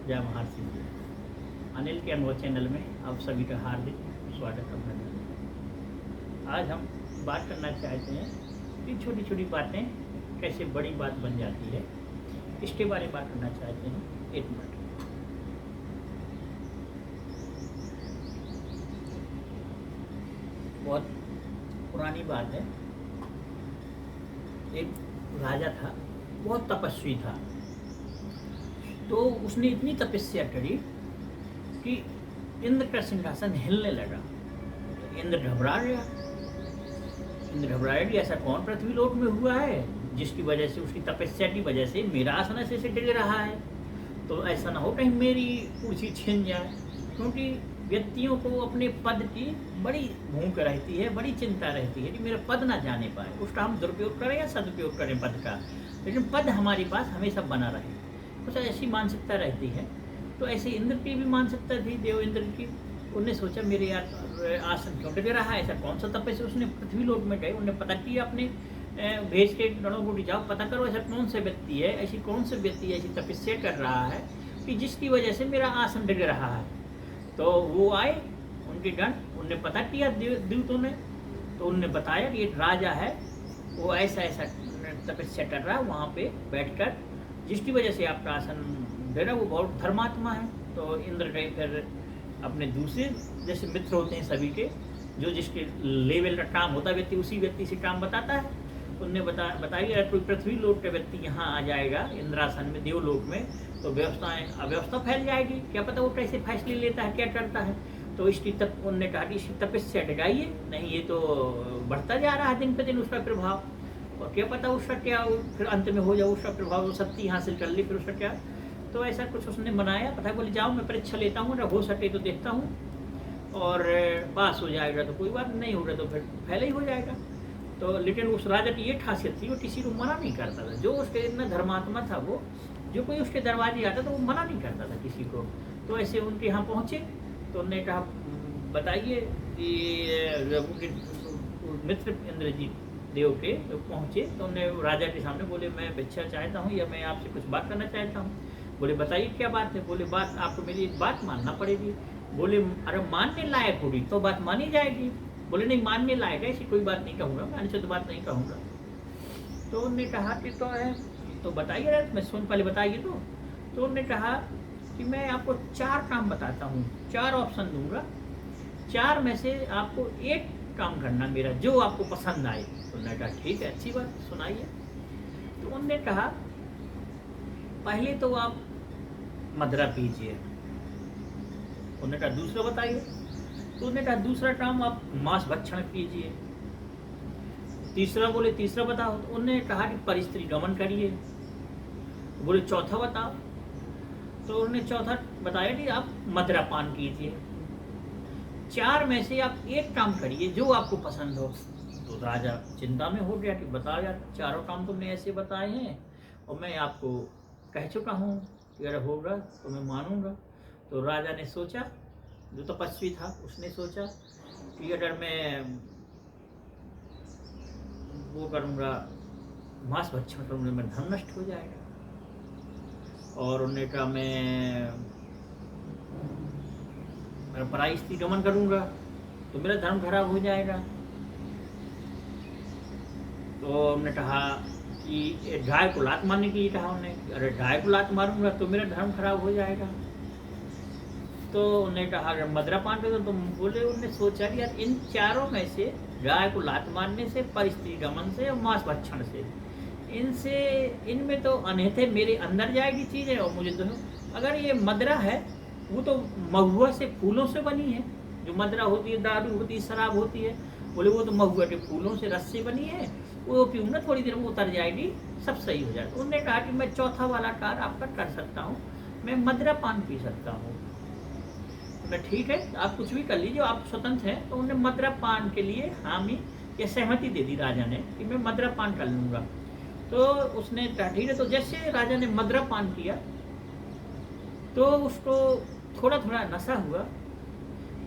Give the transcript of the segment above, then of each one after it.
जय महर्षि जी। अनिल के अनुभव चैनल में आप सभी का हार्दिक स्वागत अभिनंदन। आज हम बात करना चाहते हैं कि छोटी छोटी बातें कैसे बड़ी बात बन जाती है, इसके बारे में बात करना चाहते हैं। 1 मिनट। बहुत पुरानी बात है। एक राजा था, बहुत तपस्वी था। तो उसने इतनी तपस्या करी कि इंद्र का सिंहासन हिलने लगा। तो इंद्र घबरा गया। ऐसा कौन पृथ्वी लोक में हुआ है जिसकी वजह से, उसकी तपस्या की वजह से मेरा आसन ऐसे डिग रहा है। तो ऐसा ना हो कहीं मेरी कुर्सी छिन जाए, क्योंकि व्यक्तियों को अपने पद की बड़ी भूख रहती है, बड़ी चिंता रहती है कि मेरा पद ना जाने पाए। उसका हम दुरुपयोग करें या सदुपयोग करें पद का, लेकिन पद हमारे पास हमेशा बना रहे, कुछ ऐसी मानसिकता रहती है। तो ऐसे इंद्र की भी मानसिकता थी, देव इंद्र की। उन्हें सोचा मेरे यार आसन क्यों टिक रहा है, ऐसा कौन सा तपस्या। उसने पृथ्वी लोक में गए, उन्हें पता किया अपने भेज के गणों को, जाओ पता करो ऐसा कौन सा व्यक्ति है, ऐसी कौन सा व्यक्ति ऐसी तपस्या कर रहा है कि जिसकी वजह से मेरा आसन डिग रहा है। तो वो आए उनके गण, उनने पता किया दूतों ने। तो उनने बताया कि एक राजा है, वो ऐसा ऐसा तपस्या कर रहा है वहाँ पे बैठकर, जिसकी वजह से आपका आसन दे रहा, वो बहुत धर्मात्मा है। तो इंद्र गए फिर अपने दूसरे जैसे मित्र होते हैं सभी के, जो जिसके लेवल का काम होता है व्यक्ति उसी व्यक्ति से काम बताता है। उनने बताइए अगर कोई पृथ्वी लोक का व्यक्ति यहाँ आ जाएगा इंद्रासन में, देवलोक में, तो अव्यवस्था फैल जाएगी। क्या पता वो कैसे फैसले लेता है, क्या करता है। तो इसकी उनने कहा कि इसकी तपस्या टिकाइए, नहीं ये तो बढ़ता जा रहा है दिन पे दिन उसका प्रभाव, और क्या पता उसका क्या फिर अंत में हो जाए उसका प्रभाव, शक्ति हासिल कर ली फिर उसका क्या। तो ऐसा कुछ उसने बनाया। पता बोले जाओ मैं परीक्षा लेता हूँ, अगर हो सके तो देखता हूँ, और पास हो जाएगा तो कोई बात, नहीं होगा तो फिर फैले ही हो जाएगा। तो लेकिन उस राजा की ये खासियत थी, वो किसी को मना नहीं करता था। जो उसके इतना धर्मात्मा था वो, जो कोई उसके दरवाजे आता तो वो मना नहीं करता था किसी को। तो ऐसे उनके यहाँ पहुँचे तो उन्होंने कहा बताइए कि मित्र इंद्रजीत देव के तो पहुँचे। तो उन्हें राजा के सामने बोले मैं भिक्षा चाहता हूँ, या मैं आपसे कुछ बात करना चाहता हूँ। बोले बताइए क्या बात है। बोले बात आपको मेरी एक बात मानना पड़ेगी। बोले अरे मानने लायक होगी तो बात मानी जाएगी। बोले नहीं मानने लायक है, ऐसी कोई बात नहीं कहूँगा, मैं अनुचित बात नहीं कहूँगा। तो उन्होंने कहा कि तो है तो बताइए, मैं सुन पहले बताइए। तो उन्होंने कहा कि मैं आपको 4 काम बताता हूँ, 4 ऑप्शन दूंगा, 4 में से आपको एक काम करना मेरा, जो आपको पसंद आए। तो उन्होंने कहा ठीक है, अच्छी बात, सुनाइए। तो उन्होंने कहा पहले तो आप मदिरा पीजिए। उन्होंने कहा दूसरा बताइए। तो उन्होंने कहा दूसरा काम आप मांस भक्षण कीजिए। तीसरा बोले तीसरा बताओ। तो उन्होंने कहा कि परिस्त्री गमन करिए। तो बोले चौथा बताओ। तो उन्होंने चौथा बताया कि आप मदिरा पान कीजिए। 4 में से आप एक काम करिए जो आपको पसंद हो। तो राजा चिंता में हो गया कि बता यार, चारों काम तुमने ऐसे बताए हैं और मैं आपको कह चुका हूँ कि अगर होगा तो मैं मानूंगा। तो राजा ने सोचा, जो तपस्वी था उसने सोचा कि अगर मैं वो करूँगा, मांस भक्षण करूँगा, मेरा धर्म नष्ट हो जाएगा। और उन्होंने कहा मैं पराई स्त्री गमन करूँगा तो मेरा धर्म खराब हो जाएगा। तो उन्होंने कहा कि गाय को लात मारने के लिए कहा उन्होंने, अरे गाय को लात मारूंगा तो मेरा धर्म खराब हो जाएगा। तो उन्होंने कहा अगर मदिरा पान पे तो बोले, उन्होंने सोचा कि यार इन चारों में से, गाय को लात मारने से, परिस्त्री गमन से और मांस भक्षण से, इनमें तो अनहित मेरे अंदर जाएगी चीज़ें और मुझे तो, अगर ये मदिरा है वो तो महुआ से फूलों से बनी है। जो मदिरा होती है, दारू होती है, शराब होती है, बोले वो तो महुआ के फूलों से, रस से बनी है, वो पीऊँगा थोड़ी देर में उतर जाएगी, सब सही हो जाएगा। उन्होंने कहा कि मैं चौथा वाला कार्य आपका कर सकता हूँ, मैं मदिरा पान पी सकता हूँ। तो ठीक है, आप कुछ भी कर लीजिए, आप स्वतंत्र हैं। तो उन्होंने मदिरा पान के लिए हामी या सहमति दे दी राजा ने कि मैं मदिरा पान कर लूँगा। तो उसने कहा ठीक है। तो जैसे राजा ने मदिरा पान किया तो उसको थोड़ा थोड़ा नशा हुआ।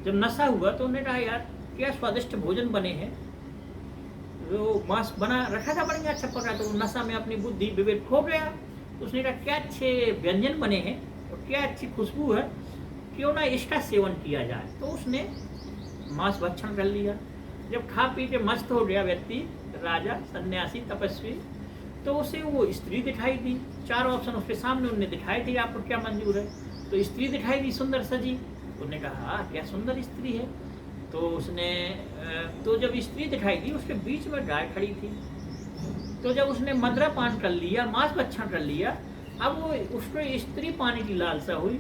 जब नशा हुआ तो उन्होंने कहा यार क्या स्वादिष्ट भोजन बने हैं, वो मांस बना रखा था बढ़िया छप्पर का। तो नशा में अपनी बुद्धि विवेक खो गया। तो उसने कहा क्या अच्छे व्यंजन बने हैं, और क्या अच्छी खुशबू है, क्यों ना इसका सेवन किया जाए। तो उसने मांस भक्षण कर लिया। जब खा पी के मस्त हो गया व्यक्ति, राजा, सन्यासी, तपस्वी, तो उसे वो स्त्री दिखाई दी। 4 ऑप्शन उसके सामने उनने दिखाई दी, आपको क्या मंजूर है। तो स्त्री दिखाई दी सुंदर सजी। उन्होंने कहा हाँ क्या सुंदर स्त्री है। तो उसने तो जब स्त्री दिखाई दी, उसके बीच में गाय खड़ी थी। तो जब उसने मदिरा पान कर लिया, मांस भक्षण कर लिया, अब वो उसको स्त्री पाने की लालसा हुई।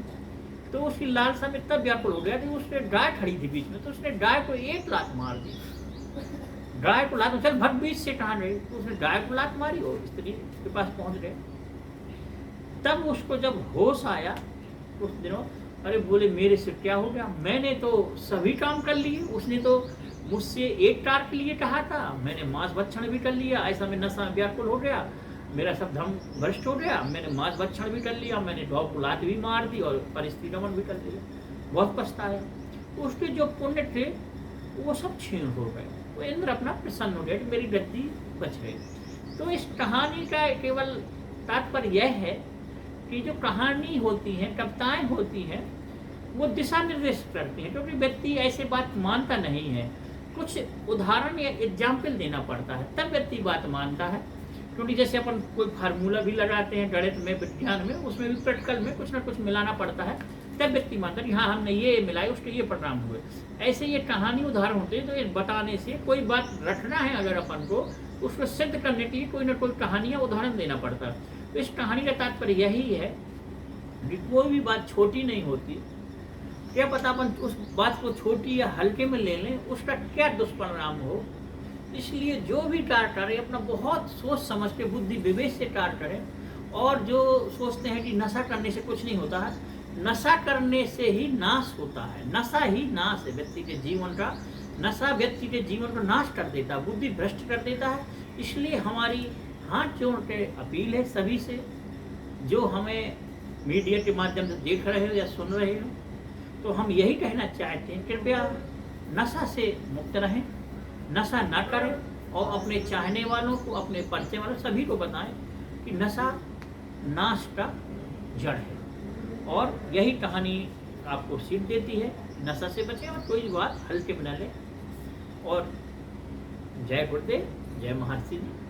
तो उसकी लालसा में तब व्याकुल हो गया कि उसने गाय खड़ी थी बीच में, तो उसने गाय को एक लात मार दी। गाय को लात, चल भग बीच से कहाँ गई, तो उसने गाय को लात मारी और स्त्री के पास पहुंच गए। तब उसको जब होश आया उस दिनों, अरे बोले मेरे से क्या हो गया, मैंने तो सभी काम कर लिए, उसने तो मुझसे एक टार के लिए कहा था, मैंने मांस भक्षण भी कर लिया, ऐसा में नशा व्याकुल हो गया, मेरा सब धर्म भ्रष्ट हो गया, मैंने मांस भक्षण भी कर लिया, मैंने गौ को लात भी मार दी और परिस्थिति गमन भी कर लिया, बहुत पछताया। उसके जो पुण्य थे वो सब क्षीण हो गए। वो इंद्र अपना प्रसन्न हो गया कि मेरी गद्दी बच गई। तो इस कहानी का केवल तात्पर्य यह है कि जो कहानी होती है, कविताएं होती हैं, वो दिशा निर्देश करती हैं, क्योंकि व्यक्ति ऐसे बात मानता नहीं है, कुछ उदाहरण या एग्जाम्पल देना पड़ता है, तब व्यक्ति बात मानता है। क्योंकि जैसे अपन कोई फार्मूला भी लगाते हैं गणित में, विज्ञान में, उसमें भी प्रैक्टिकल में कुछ ना कुछ मिलाना पड़ता है, तब व्यक्ति मानता है कि हाँ हमने ये मिलाए, उसके ये परिणाम हुए। ऐसे ये कहानी उदाहरण होते हैं, तो ये बताने से कोई बात रखना है अगर अपन को, उसको सिद्ध करने के लिए कोई ना कोई कहानियाँ उदाहरण देना पड़ता है। तो इस कहानी का तात्पर्य यही है कि कोई भी बात छोटी नहीं होती। क्या पता अपन उस बात को छोटी या हल्के में ले लें, उसका क्या दुष्परिणाम हो। इसलिए जो भी कार्य करें अपना बहुत सोच समझ के, बुद्धि विवेक से कार्य करें। और जो सोचते हैं कि नशा करने से कुछ नहीं होता है, नशा करने से ही नाश होता है, नशा ही नाश है व्यक्ति के जीवन का। नशा व्यक्ति के जीवन को नाश कर देता है, बुद्धि भ्रष्ट कर देता है। इसलिए हमारी हाथ जोड़ के अपील है सभी से, जो हमें मीडिया के माध्यम से देख रहे हो या सुन रहे हो, तो हम यही कहना चाहते हैं, कृपया नशा से मुक्त रहें, नशा ना करें और अपने चाहने वालों को, अपने परिचय वालों सभी को बताएं कि नशा नाश का जड़ है। और यही कहानी आपको सीख देती है, नशा से बचें और कोई बात हल्के में न लें। और जय गुरुदेव, जय महर्षि जी।